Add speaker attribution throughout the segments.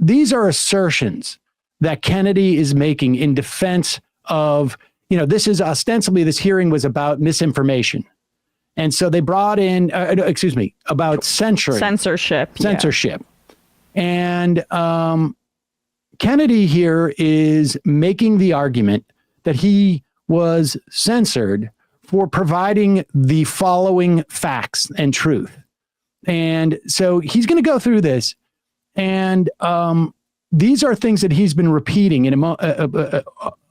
Speaker 1: these are assertions that Kennedy is making in defense of, this is ostensibly, this hearing was about misinformation. And so they brought in, about censorship. Yeah. And Kennedy here is making the argument that he was censored for providing the following facts and truth. And so he's going to go through this. And these are things that he's been repeating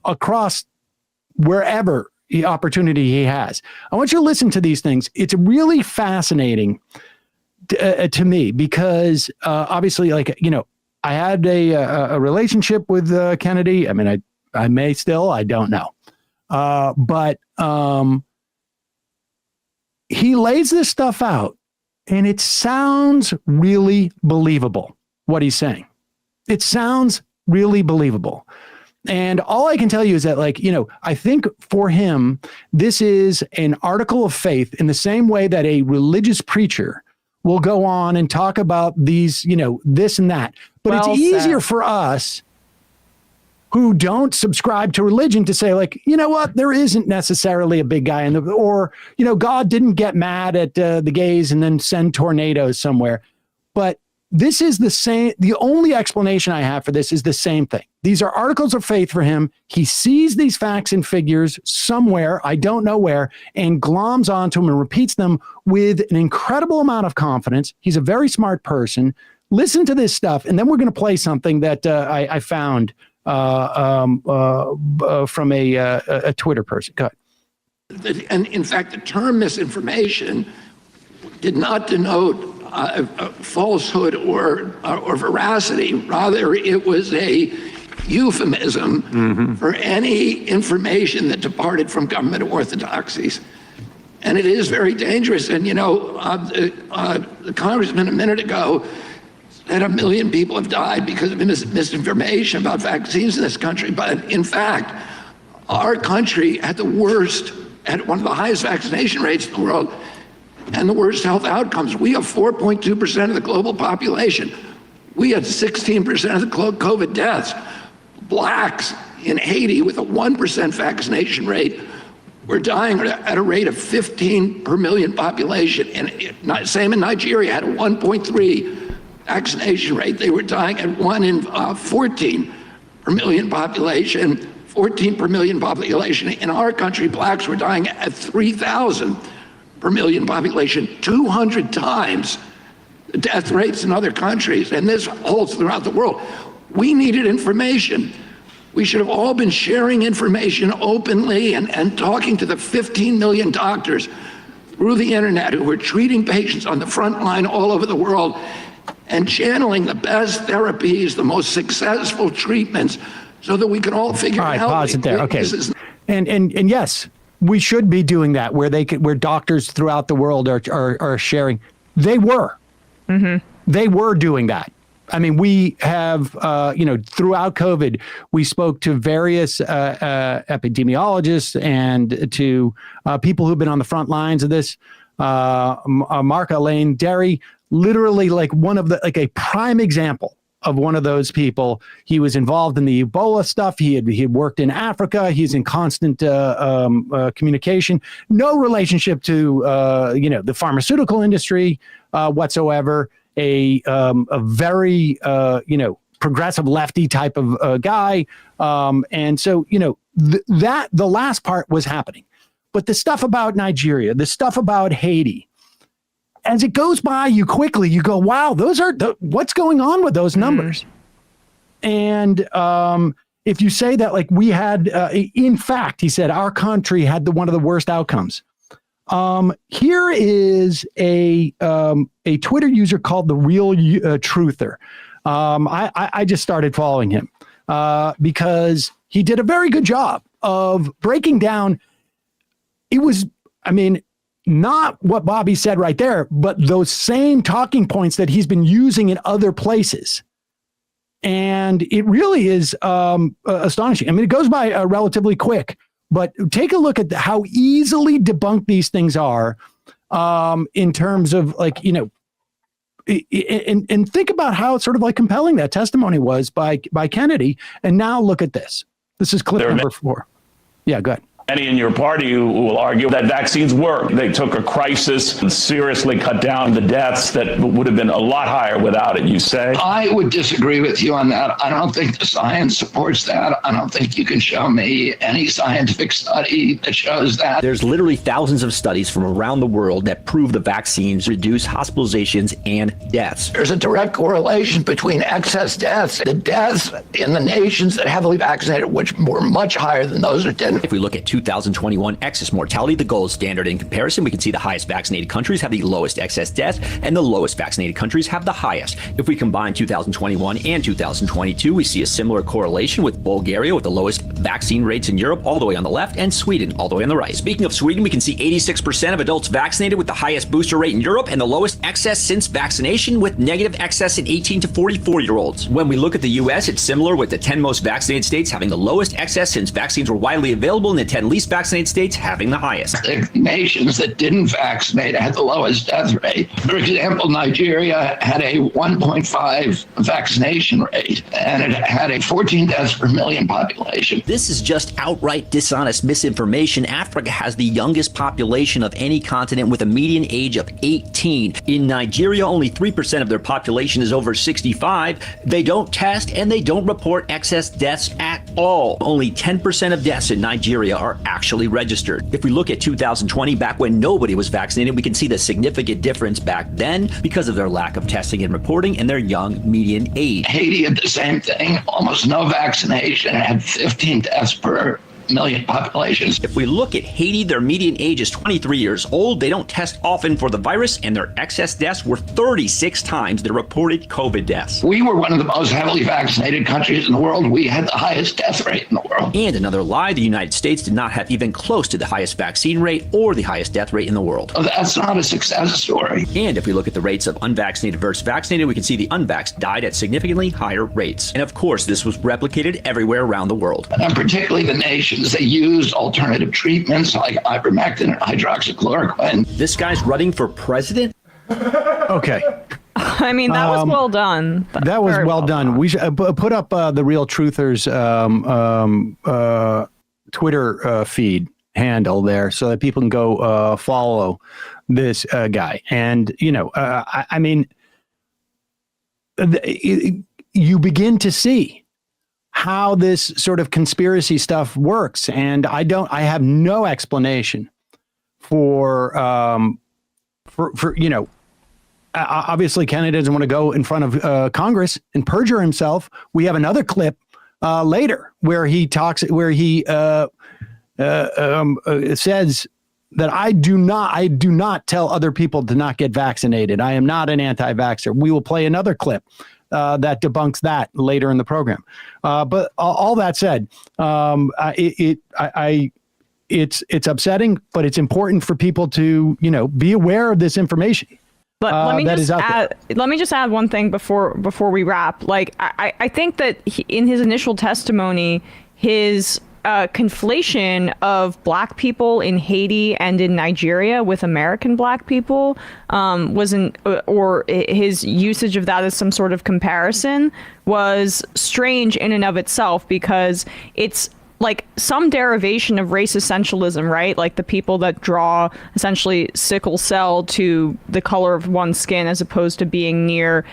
Speaker 1: across wherever the opportunity he has. I want you to listen to these things. It's really fascinating to me because obviously, I had a relationship with Kennedy. I mean, I may still, I don't know. But he lays this stuff out and it sounds really believable, what he's saying. It sounds really believable. And all I can tell you is that, I think for him, this is an article of faith in the same way that a religious preacher will go on and talk about these, this and that. But it's easier for us who don't subscribe to religion to say, what, there isn't necessarily a big guy or God didn't get mad at the gays and then send tornadoes somewhere. But this is the same. The only explanation I have for this is the same thing. These are articles of faith for him. He sees these facts and figures somewhere, I don't know where, and gloms onto them and repeats them with an incredible amount of confidence. He's a very smart person. Listen to this stuff, and then we're going to play something that I found from a Twitter person. Go ahead.
Speaker 2: And in fact, the term misinformation did not denote falsehood or veracity. Rather, it was a euphemism for any information that departed from government orthodoxies. And it is very dangerous. And, the congressman a minute ago said 1 million people have died because of misinformation about vaccines in this country. But in fact, our country had one of the highest vaccination rates in the world and the worst health outcomes. We have 4.2% of the global population. We had 16% of the COVID deaths. Blacks in Haiti with a 1% vaccination rate were dying at a rate of 15 per million population. And same in Nigeria, had a 1.3 vaccination rate. They were dying at 1 in 14 per million population, 14 per million population. In our country, blacks were dying at 3,000 per million population, 200 times the death rates in other countries. And this holds throughout the world. We needed information. We should have all been sharing information openly and talking to the 15 million doctors through the internet who were treating patients on the front line all over the world and channeling the best therapies, the most successful treatments, so that we can all figure out.
Speaker 1: All right, pause it there. Okay. And yes, we should be doing that where doctors throughout the world are sharing. They were. They were doing that. I mean, we have, throughout COVID, we spoke to various epidemiologists and to people who've been on the front lines of this. Mark-Alain Derry, literally a prime example of one of those people. He was involved in the Ebola stuff. He had worked in Africa. He's in constant communication. No relationship to the pharmaceutical industry whatsoever. A very progressive lefty type of guy, and so that the last part was happening, but the stuff about Nigeria, the stuff about Haiti, as it goes by you quickly, you go, wow, those are what's going on with those numbers. And if you say that, we had, in fact, he said our country had one of the worst outcomes. Here is a Twitter user called The Real Truther. I just started following him because he did a very good job of breaking down. It was, not what Bobby said right there, but those same talking points that he's been using in other places. And it really is astonishing. It goes by relatively quick. But take a look at how easily debunked these things are in terms of and think about how sort of like compelling that testimony was by Kennedy. And now look at this. This is clip number 4. Yeah, go ahead.
Speaker 3: Many in your party who will argue that vaccines work. They took a crisis and seriously cut down the deaths that would have been a lot higher without it, you say?
Speaker 2: I would disagree with you on that. I don't think the science supports that. I don't think you can show me any scientific study that shows that.
Speaker 4: There's literally thousands of studies from around the world that prove the vaccines reduce hospitalizations and deaths.
Speaker 2: There's a direct correlation between excess deaths. The deaths in the nations that heavily vaccinated, which were much higher than those that didn't.
Speaker 4: If we look at 2021 excess mortality, the gold standard in comparison, we can see the highest vaccinated countries have the lowest excess deaths and the lowest vaccinated countries have the highest. If we combine 2021 and 2022, we see a similar correlation with Bulgaria with the lowest vaccine rates in Europe all the way on the left and Sweden all the way on the right. Speaking of Sweden, we can see 86% of adults vaccinated with the highest booster rate in Europe and the lowest excess since vaccination with negative excess in 18 to 44-year-olds. When we look at the U.S., it's similar with the 10 most vaccinated states having the lowest excess since vaccines were widely available and the 10 least vaccinated states having the highest.
Speaker 2: The nations that didn't vaccinate had the lowest death rate. For example, Nigeria had a 1.5 vaccination rate, and it had a 14 deaths per million population.
Speaker 4: This is just outright dishonest misinformation. Africa has the youngest population of any continent with a median age of 18. In Nigeria, only 3% of their population is over 65. They don't test and they don't report excess deaths at all. Only 10% of deaths in Nigeria are actually registered. If we look at 2020, back when nobody was vaccinated, we can see the significant difference back then because of their lack of testing and reporting and their young median age.
Speaker 2: Haiti had the same thing, almost no vaccination, had 15 deaths per million populations.
Speaker 4: If we look at Haiti, their median age is 23 years old. They don't test often for the virus, and their excess deaths were 36 times the reported COVID deaths.
Speaker 2: We were one of the most heavily vaccinated countries in the world. We had the highest death rate in the world.
Speaker 4: And another lie, the United States did not have even close to the highest vaccine rate or the highest death rate in the world.
Speaker 2: Oh, that's not a success story.
Speaker 4: And if we look at the rates of unvaccinated versus vaccinated, we can see the unvaxxed died at significantly higher rates. And of course, this was replicated everywhere around the world.
Speaker 2: And particularly the nations that used alternative treatments like ivermectin and hydroxychloroquine.
Speaker 4: This guy's running for president?
Speaker 1: Okay.
Speaker 5: I mean, that was well done.
Speaker 1: That was well done. We should put up the Real Truthers Twitter feed handle there so that people can go follow this guy. And, you know, I mean, you begin to see how this sort of conspiracy stuff works. And I have no explanation for you know, obviously Kennedy doesn't want to go in front of Congress and perjure himself. We have another clip later where he says that I do not tell other people to not get vaccinated. I am not an anti-vaxxer. We will play another clip that debunks that later in the program. But all that said, it's upsetting, but it's important for people to, you know, be aware of this information.
Speaker 5: Let me just add one thing before we wrap. Like, I think that in his initial testimony, his conflation of black people in Haiti and in Nigeria with American black people or his usage of that as some sort of comparison was strange in and of itself, because it's like some derivation of race essentialism, right? Like the people that draw essentially sickle cell to the color of one's skin as opposed to being near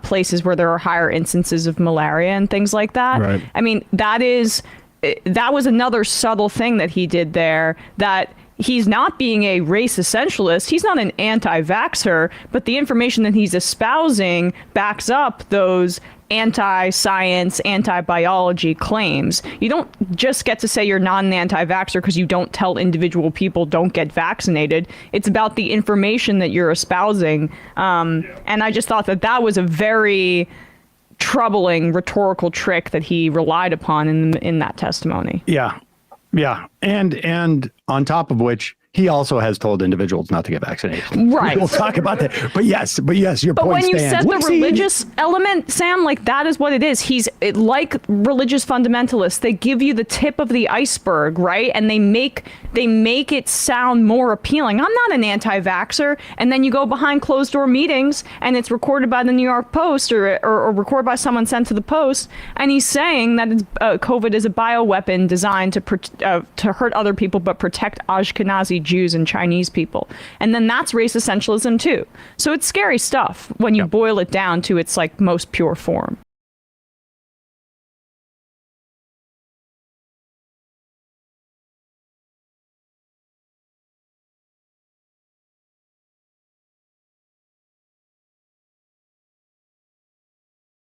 Speaker 5: places where there are higher instances of malaria and things like that.
Speaker 1: Right.
Speaker 5: I mean, that was another subtle thing that he did there, that he's not being a race essentialist. He's not an anti-vaxxer, but the information that he's espousing backs up those anti-science, anti-biology claims. You don't just get to say you're not an anti-vaxxer because you don't tell individual people don't get vaccinated. It's about the information that you're espousing. And I just thought that was a very troubling rhetorical trick that he relied upon in that testimony.
Speaker 1: Yeah. And on top of which, He also has told individuals not to get vaccinated.
Speaker 5: Right.
Speaker 1: We'll talk about that. But yes, your
Speaker 5: But
Speaker 1: point
Speaker 5: when you
Speaker 1: stands.
Speaker 5: said the religious element, Sam, like that is what it is. Like religious fundamentalists. They give you the tip of the iceberg, right? And they make it sound more appealing. I'm not an anti-vaxxer. And then you go behind closed door meetings and it's recorded by the New York Post or recorded by someone sent to the Post. And he's saying that COVID is a bioweapon designed to hurt other people but protect Ashkenazi Jews and Chinese people. And then that's race essentialism too. So it's scary stuff when you boil it down to its like most pure form.